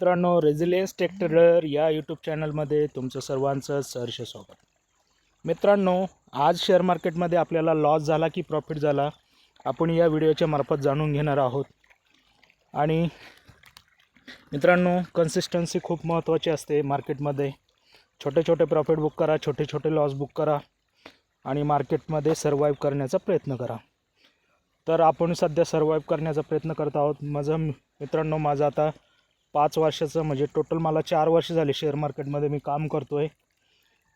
मित्रांनो, resilience take trader या YouTube चॅनलमध्ये तुमचं सर्वांचं सहर्ष स्वागत. मित्रांनो, आज शेअर मार्केटमध्ये आपल्याला लॉस झाला की प्रॉफिट झाला आपण या व्हिडिओच्या मार्फत जाणून घेणार आहोत. आणि मित्रांनो, कन्सिस्टन्सी खूप महत्त्वाची असते मार्केटमध्ये. छोटे छोटे प्रॉफिट बुक करा, छोटे छोटे लॉस बुक करा आणि मार्केटमध्ये सर्वाईव्ह करण्याचा प्रयत्न करा. तर आपण सध्या सर्वाईव्ह करण्याचा प्रयत्न करत आहोत. माझं आता 5 वर्षाचं म्हणजे टोटल मला 4 वर्ष झाले शेअर मार्केटमध्ये मी काम करतो आहे.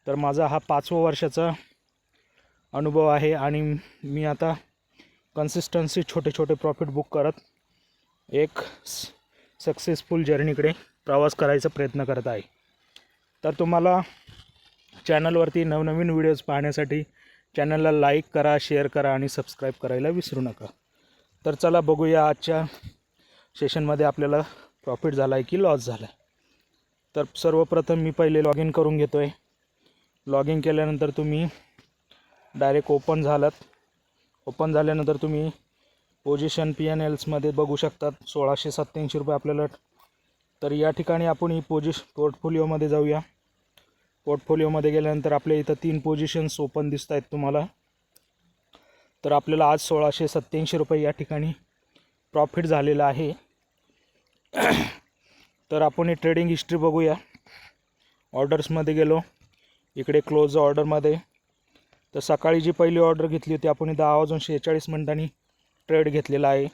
तर माझा हा 5वा वर्षाचा अनुभव आहे आणि मी आता कन्सिस्टन्सी छोटे छोटे प्रॉफिट बुक करत एक सक्सेसफुल जर्नीकडे प्रवास करायचा प्रयत्न करत आहे. तर तुम्हाला चॅनलवरती नवनवीन व्हिडिओज पाहण्यासाठी चॅनलला लाईक करा, शेअर करा आणि सबस्क्राईब करायला विसरू नका. तर चला बघूया आजच्या सेशनमध्ये आपल्याला प्रॉफिट झाला आहे की लॉस झाला आहे. तर सर्वप्रथम मी पहिले लॉग इन करून घेतो आहे. लॉग इन केल्यानंतर तुम्ही डायरेक्ट ओपन झाल्यानंतर तुम्ही पोझिशन P&Lsमध्ये बघू शकतात 1687 रुपये आपल्याला. तर या ठिकाणी आपण ही पोर्टफोलिओमध्ये जाऊया. पोर्टफोलिओमध्ये गेल्यानंतर आपल्या इथं 3 पोझिशन्स ओपन दिसत आहेत तुम्हाला. तर आपल्याला आज 1687 रुपये या ठिकाणी प्रॉफिट झालेला आहे. तर आपण ही ट्रेडिंग हिस्ट्री बघूया. ऑर्डर्समध्ये गेलो, इकडे क्लोज ऑर्डरमध्ये. तर सकाळी जी पहिली ऑर्डर घेतली होती आपण 10:46 ट्रेड घेतलेला आहे.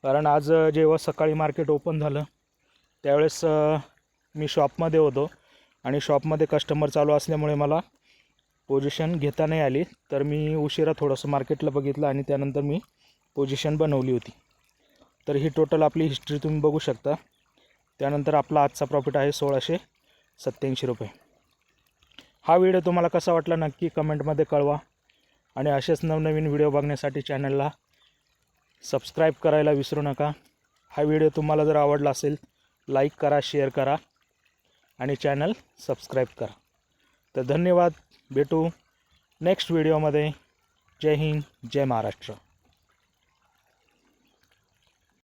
कारण आज जेव्हा सकाळी मार्केट ओपन झालं त्यावेळेस मी शॉपमध्ये होतो आणि शॉपमध्ये कस्टमर चालू असल्यामुळे मला पोझिशन घेता नाही आली. तर मी उशिरा थोडंसं मार्केटला बघितलं आणि त्यानंतर मी पोझिशन बनवली होती. तर ही टोटल आपली हिस्ट्री तुम्ही बघू शकता. त्यानंतर आपला आजचा प्रॉफिट आहे 1687 रुपये. हा व्हिडिओ तुम्हाला कसा वाटला नक्की कमेंटमध्ये कळवा आणि असेच नवनवीन व्हिडिओ बघण्यासाठी चॅनलला सबस्क्राईब करायला विसरू नका. हा व्हिडिओ तुम्हाला जर आवडला असेल लाईक करा, शेअर करा आणि चॅनल सबस्क्राईब करा. तर धन्यवाद. भेटू नेक्स्ट व्हिडिओमध्ये. जय हिंद, जय महाराष्ट्र.